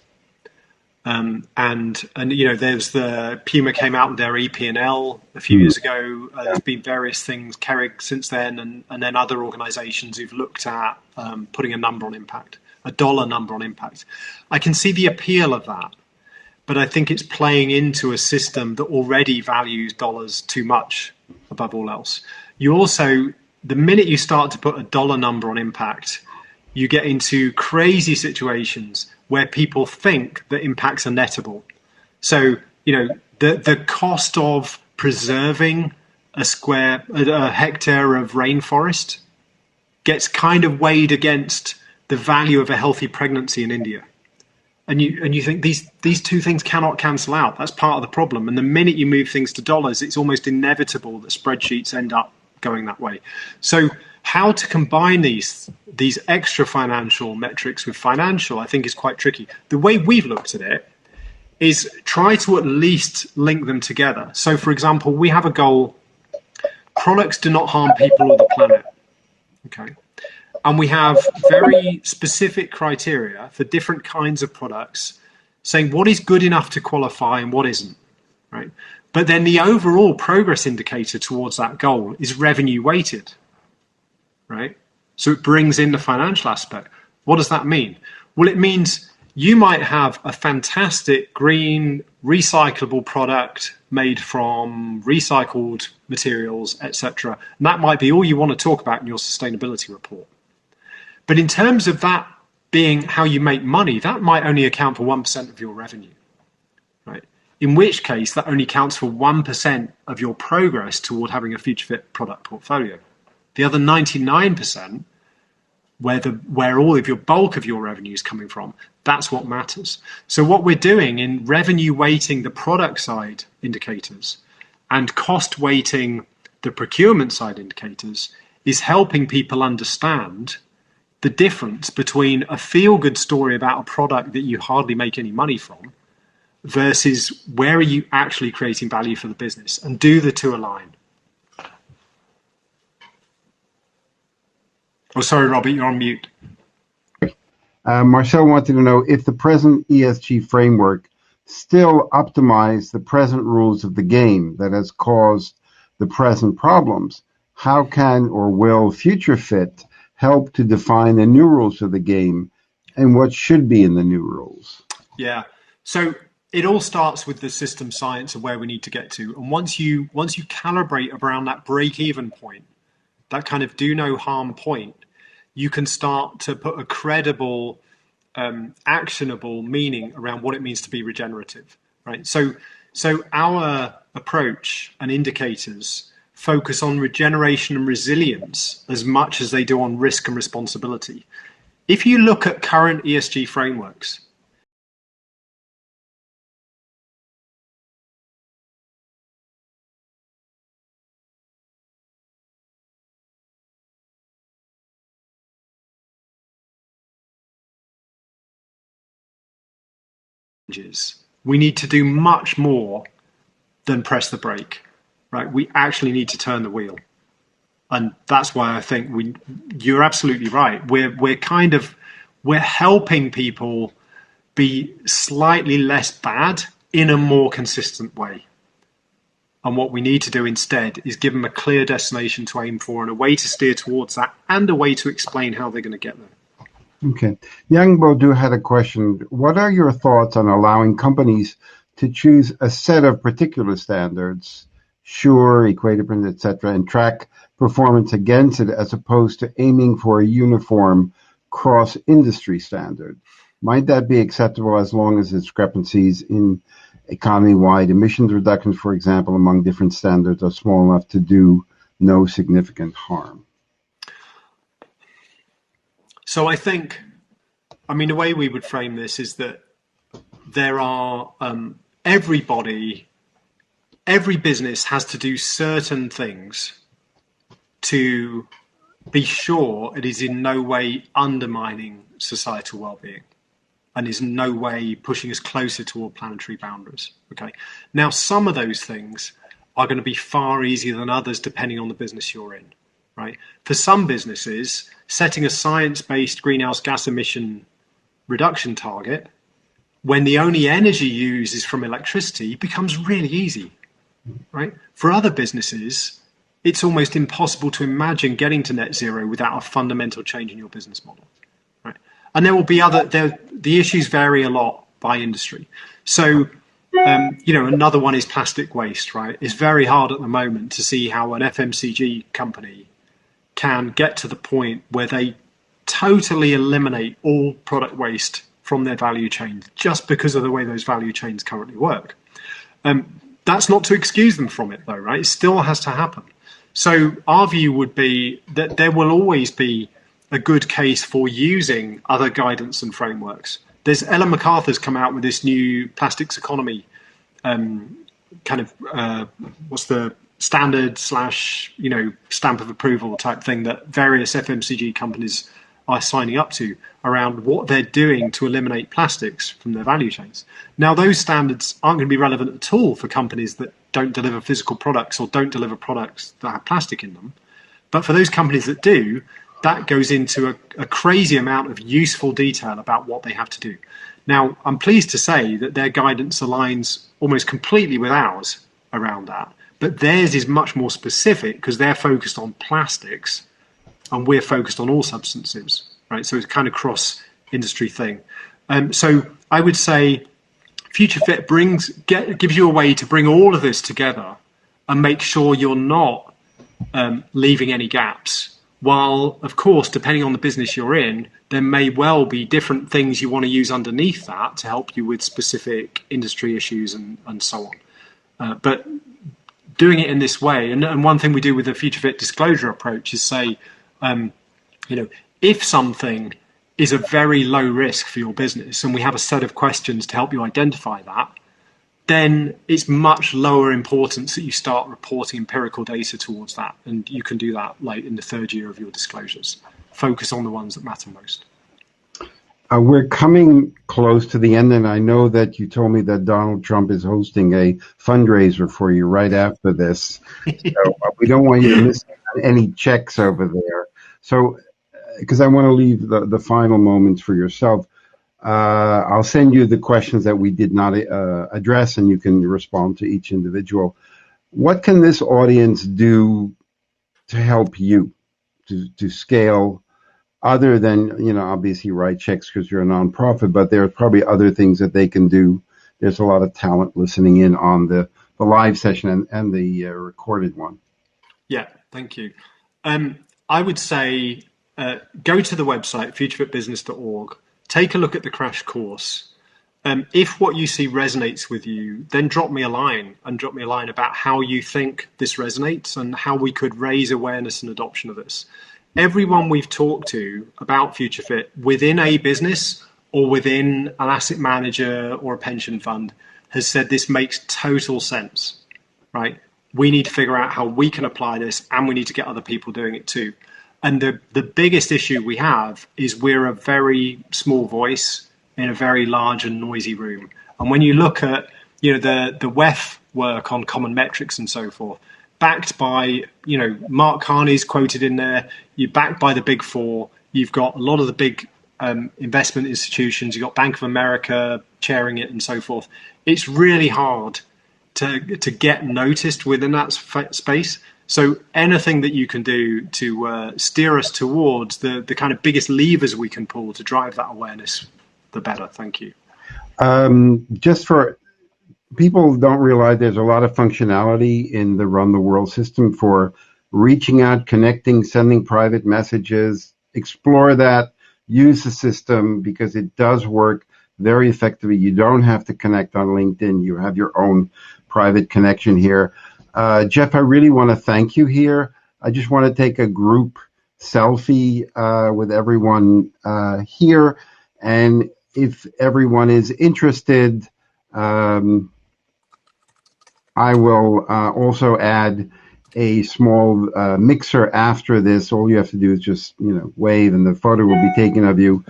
And there's the Puma came out with their EP&L a few years ago. There's been various things, Kerrig since then, and then other organizations who've looked at putting a number on impact, a dollar number on impact. I can see the appeal of that, but I think it's playing into a system that already values dollars too much above all else. You also, the minute you start to put a dollar number on impact, you get into crazy situations where people think that impacts are nettable. So, the cost of preserving a hectare of rainforest gets kind of weighed against the value of a healthy pregnancy in India. And you think these two things cannot cancel out. That's part of the problem. And the minute you move things to dollars, it's almost inevitable that spreadsheets end up going that way. So how to combine these extra financial metrics with financial, I think, is quite tricky. The way we've looked at it is try to at least link them together. So, for example, we have a goal: products do not harm people or the planet. Okay, And we have very specific criteria for different kinds of products saying what is good enough to qualify and what isn't, right? But then the overall progress indicator towards that goal is revenue weighted, right? So it brings in the financial aspect. What does that mean? Well, it means you might have a fantastic green recyclable product made from recycled materials, etc. And that might be all you want to talk about in your sustainability report. But in terms of that being how you make money, that might only account for 1% of your revenue, right? In which case, that only counts for 1% of your progress toward having a future fit product portfolio. The other 99%, where all of your bulk of your revenue is coming from, that's what matters. So what we're doing in revenue weighting the product side indicators and cost weighting the procurement side indicators is helping people understand the difference between a feel-good story about a product that you hardly make any money from versus where are you actually creating value for the business, and do the two align? Oh, sorry, Robert, you're on mute. Marcel wanted to know if the present ESG framework still optimizes the present rules of the game that has caused the present problems. How can or will Future Fit help to define the new rules of the game and what should be in the new rules? Yeah. So it all starts with the system science of where we need to get to. And once you calibrate around that break-even point, that kind of do no harm point, you can start to put a credible, actionable meaning around what it means to be regenerative, right? So our approach and indicators focus on regeneration and resilience as much as they do on risk and responsibility. If you look at current ESG frameworks, we need to do much more than press the brake, right? We actually need to turn the wheel. And that's why I think you're absolutely right. We're helping people be slightly less bad in a more consistent way. And what we need to do instead is give them a clear destination to aim for and a way to steer towards that and a way to explain how they're going to get there. Okay. Yang Bodu had a question. What are your thoughts on allowing companies to choose a set of particular standards, Sure, Equator, etc., and track performance against it as opposed to aiming for a uniform cross-industry standard? Might that be acceptable as long as discrepancies in economy-wide emissions reductions, for example, among different standards are small enough to do no significant harm? So I think, the way we would frame this is that there are every business has to do certain things to be sure it is in no way undermining societal well-being and is in no way pushing us closer toward planetary boundaries. Okay. Now, some of those things are going to be far easier than others depending on the business you're in. Right? For some businesses, setting a science-based greenhouse gas emission reduction target when the only energy used is from electricity becomes really easy. Right? For other businesses, it's almost impossible to imagine getting to net zero without a fundamental change in your business model. Right? And there will be the issues vary a lot by industry. So, another one is plastic waste, right? It's very hard at the moment to see how an FMCG company can get to the point where they totally eliminate all product waste from their value chain just because of the way those value chains currently work. That's not to excuse them from it, though, right? It still has to happen. So our view would be that there will always be a good case for using other guidance and frameworks. There's Ellen MacArthur's come out with this new plastics economy what's the standard / stamp of approval type thing that various FMCG companies are signing up to around what they're doing to eliminate plastics from their value chains. Now, those standards aren't going to be relevant at all for companies that don't deliver physical products or don't deliver products that have plastic in them. But for those companies that do, that goes into a crazy amount of useful detail about what they have to do. Now, I'm pleased to say that their guidance aligns almost completely with ours around that, but theirs is much more specific because they're focused on plastics and we're focused on all substances, right? So it's kind of cross-industry thing. So I would say FutureFit gives you a way to bring all of this together and make sure you're not leaving any gaps. While, of course, depending on the business you're in, there may well be different things you want to use underneath that to help you with specific industry issues and so on. But doing it in this way, and one thing we do with the FutureFit disclosure approach is say, if something is a very low risk for your business and we have a set of questions to help you identify that, then it's much lower importance that you start reporting empirical data towards that. And you can do that like in the third year of your disclosures. Focus on the ones that matter most. We're coming close to the end, and I know that you told me that Donald Trump is hosting a fundraiser for you right after this. So we don't want you to miss any checks over there. So, because I want to leave the final moments for yourself, I'll send you the questions that we did not address, and you can respond to each individual. What can this audience do to help you to scale, other than, obviously write checks because you're a nonprofit, but there's probably other things that they can do. There's a lot of talent listening in on the live session and the recorded one. Yeah, thank you. I would say go to the website, futurefitbusiness.org. Take a look at the crash course. If what you see resonates with you, then drop me a line about how you think this resonates and how we could raise awareness and adoption of this. Everyone we've talked to about FutureFit within a business or within an asset manager or a pension fund has said this makes total sense, right? We need to figure out how we can apply this, and we need to get other people doing it too. And the biggest issue we have is we're a very small voice in a very large and noisy room. And when you look at the WEF work on common metrics and so forth, backed by Mark Carney's quoted in there, you're backed by the big four. You've got a lot of the big investment institutions. You've got Bank of America chairing it and so forth. It's really hard to get noticed within that space. So anything that you can do to steer us towards the kind of biggest levers we can pull to drive that awareness, the better. Thank you. Just for people don't realize, there's a lot of functionality in the Run the World system for reaching out, connecting, sending private messages. Explore that. Use the system because it does work very effectively. You don't have to connect on LinkedIn. You have your own private connection here. Geoff, I really want to thank you here. I just want to take a group selfie with everyone here. And if everyone is interested, I will also add a small mixer after this. All you have to do is just wave, and the photo will be taken of you.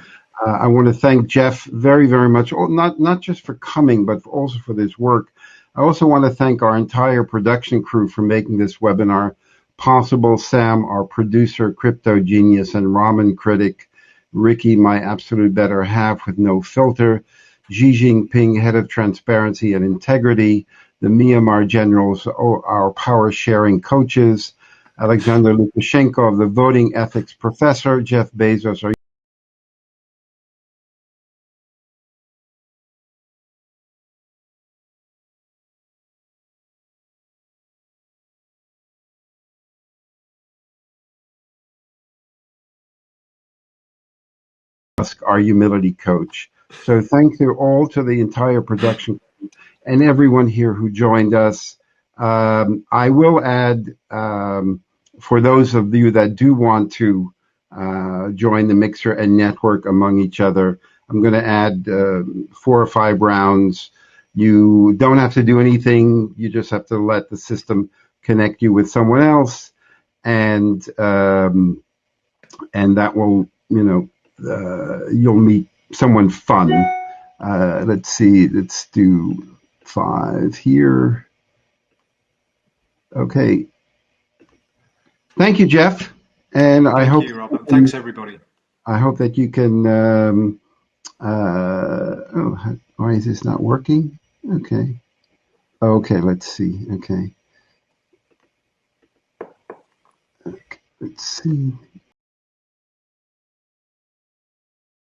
I want to thank Geoff very, very much, not just for coming, but also for this work. I also want to thank our entire production crew for making this webinar possible. Sam, our producer, crypto genius, and ramen critic. Ricky, my absolute better half with no filter. Xi Jinping, head of transparency and integrity. The Myanmar generals, our power sharing coaches. Alexander Lukashenko, the voting ethics professor. Jeff Bezos, our our humility coach. So thank you all to the entire production and everyone here who joined us. I will add, for those of you that do want to join the mixer and network among each other, I'm going to add 4 or 5 rounds. You don't have to do anything. You just have to let the system connect you with someone else, and that will, you'll meet someone fun. Let's see, let's do 5 here. Okay. Thank you, Geoff. And I hope Thank you, Robert. Thanks, everybody. I hope that you can. Why is this not working? Okay. Okay, let's see. Okay. Let's see.